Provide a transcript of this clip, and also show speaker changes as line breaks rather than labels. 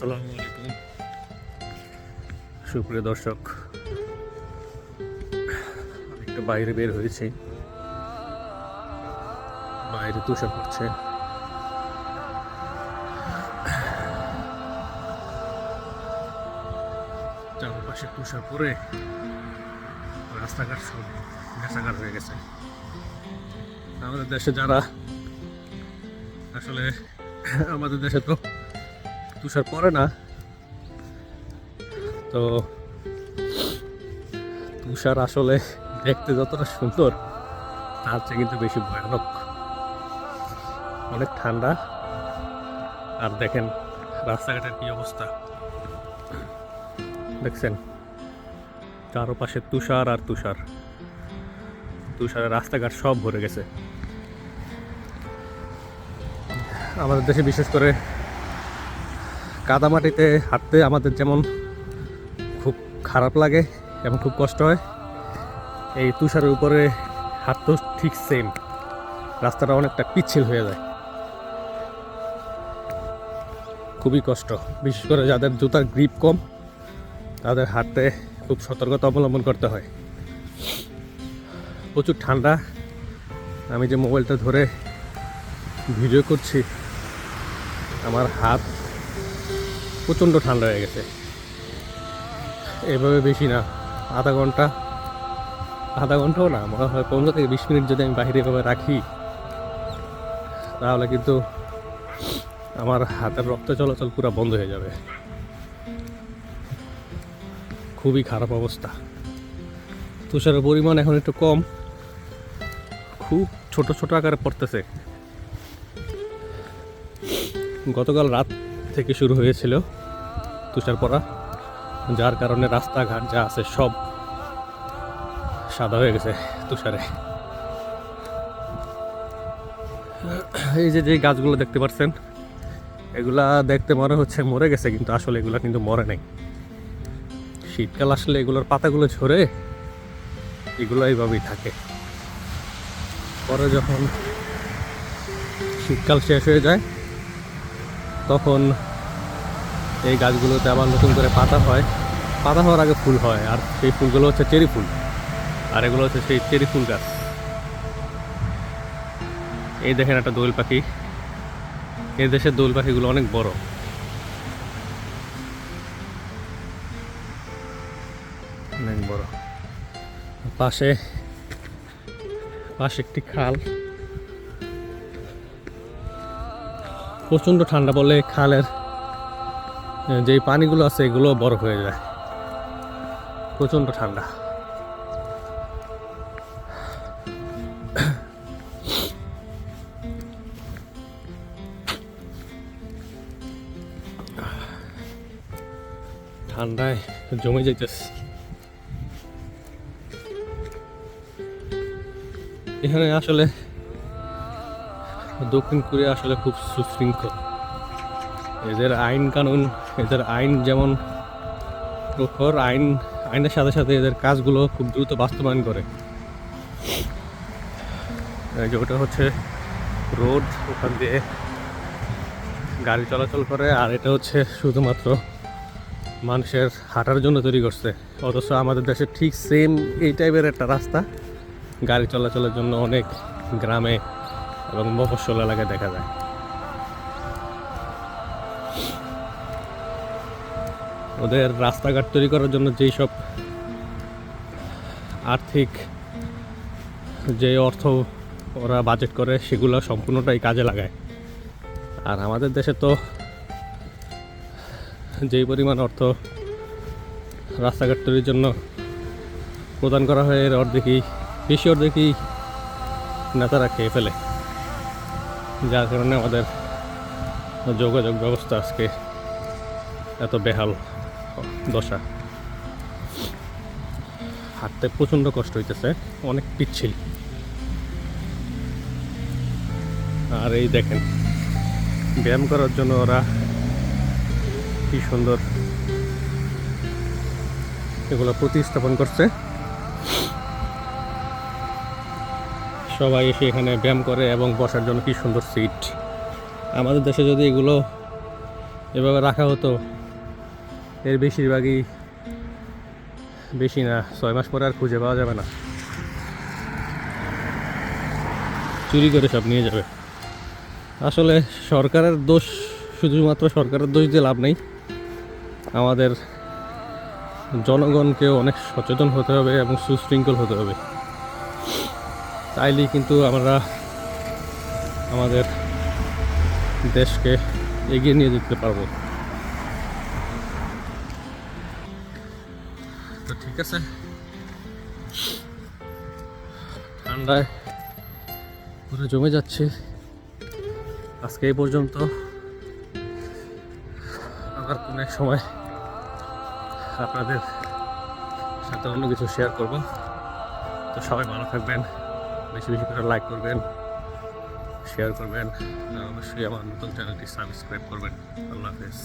আসসালামু আলাইকুম সুপ্রিয় দর্শক, আমি একটু বাইরে বের হয়েছি। বাইরে তুষার পড়ছে। চারপাশে তুষার পড়ে রাস্তাঘাট সব নেশাঘাট হয়ে গেছে। আমাদের দেশে যারা আসলে আমাদের দেশে তো তুষার পড়ে না, তো তুষার আসলে দেখতে যতটা সুন্দর তার চেয়ে কিন্তু বেশি ভয়ানক। অনেক ঠান্ডা, আর দেখেন রাস্তাঘাটের কি অবস্থা দেখছেন, চারপাশে তুষার আর তুষার, তুষারের রাস্তাঘাট সব ভরে গেছে। আমাদের দেশে বিশেষ করে কাদামাটিতে হাঁটতে আমাদের যেমন খুব খারাপ লাগে এবং খুব কষ্ট হয়, এই তুষারের উপরে হাঁটতেও ঠিক সেম, রাস্তাটা অনেকটা পিচ্ছিল হয়ে যায়, খুবই কষ্ট। বিশেষ করে যাদের জুতার গ্রিপ কম তাদের হাঁটতে খুব সতর্কতা অবলম্বন করতে হয়। প্রচুর ঠান্ডা। আমি যে মোবাইলটা ধরে ভিডিও করছি, আমার হাত প্রচণ্ড ঠান্ডা হয়ে গেছে। এভাবে বেশি না, আধা ঘন্টাও না, মনে হয় 15 থেকে 20 মিনিট যদি আমি বাইরে এভাবে রাখি, তাহলে কিন্তু আমার হাতের রক্ত চলাচল পুরো বন্ধ হয়ে যাবে। খুবই খারাপ অবস্থা। তুষারের পরিমাণ এখন একটু কম, খুব ছোট ছোট আকারে পড়তেছে। গতকাল রাত থেকে শুরু হয়েছিল তুষার পড়া, যার কারণে রাস্তাঘাট যা আছে সব সাদা হয়ে গেছে তুষারে। এই যে গাছগুলো দেখতে পাচ্ছেন, এগুলা দেখতে মনে হচ্ছে মরে গেছে, কিন্তু আসলে এগুলা কিন্তু মরে নাই। শীতকাল আসলে এগুলোর পাতাগুলো ঝরে এগুলো এইভাবেই থাকে। পরে যখন শীতকাল শেষ হয়ে যায় তখন এই গাছগুলোতে আবার নতুন করে পাতা হয়। পাতা হওয়ার আগে ফুল হয়, আর সেই ফুলগুলো হচ্ছে চেরি ফুল, আর এগুলো হচ্ছে সেই চেরি ফুল গাছ। এই দেখেন একটা দোয়েল পাখি। এই দেশের দোয়েল পাখিগুলো অনেক বড়। অনেক বড়। পাশে একটি খাল। প্রচণ্ড ঠান্ডা বলে খালের যে পানিগুলো আছে এগুলো বরফ হয়ে যায়, প্রচণ্ড ঠান্ডা। ঠান্ডায় জমে যাইতেছে। এখানে আসলে দক্ষিণ কোরিয়া আসলে খুব সুশৃঙ্খল। এদের আইন কানুন, এদের আইন যেমন প্রখর, আইনের সাথে সাথে এদের কাজগুলো খুব দ্রুত বাস্তবায়ন করে। যে ওটা হচ্ছে রোড, ওখান দিয়ে গাড়ি চলাচল করে, আর এটা হচ্ছে শুধুমাত্র মানুষের হাঁটার জন্য তৈরি করছে। অথচ আমাদের দেশে ঠিক সেম এই টাইপের একটা রাস্তা গাড়ি চলাচলের জন্য অনেক গ্রামে এবং মফস্বল এলাকায় দেখা যায়। ওদের রাস্তাঘাট তৈরি করার জন্য যেই সব আর্থিক যে অর্থ ওরা বাজেট করে সেগুলো সম্পূর্ণটাই কাজে লাগায়। আর আমাদের দেশে তো যেই পরিমাণ অর্থ রাস্তাঘাট তৈরির জন্য প্রদান করা হয়, এর বেশি অর্ধেকই নেতারা খেয়ে ফেলে, যার কারণে আমাদের যোগাযোগ ব্যবস্থা আজকে এত বেহাল দশা। হাঁটতে প্রচণ্ড কষ্ট হইতেছে, অনেক পিচ্ছিল। আর এই দেখেন ব্যায়াম করার জন্য ওরা কি সুন্দর এগুলো প্রতিস্থাপন করছে। সবাই এসে এখানে ব্যায়াম করে এবং বসার জন্য কি সুন্দর সিট। আমাদের দেশে যদি এগুলো এভাবে রাখা হতো, এর বেশিরভাগই, বেশি না 6 মাস পরে আর খুঁজে পাওয়া যাবে না, চুরি করে সব নিয়ে যাবে। আসলে সরকারের দোষ, শুধুমাত্র সরকারের দোষ দিয়ে লাভ নেই, আমাদের জনগণকেও অনেক সচেতন হতে হবে এবং সুশৃঙ্খল হতে হবে, তাইলেই কিন্তু আমরা আমাদের দেশকে এগিয়ে নিয়ে যেতে পারবো। তো ঠিক আছে, ঠান্ডায় পুরো জমে যাচ্ছে। আজকে এই পর্যন্ত, আবার কোনো এক সময় আপনাদের সাথে অন্য কিছু শেয়ার করব। তো সবাই ভালো থাকবেন, বেশি বেশি করে লাইক করবেন, শেয়ার করবেন, আর অবশ্যই আমার নতুন চ্যানেলটি সাবস্ক্রাইব করবেন। আল্লাহ হাফেজ।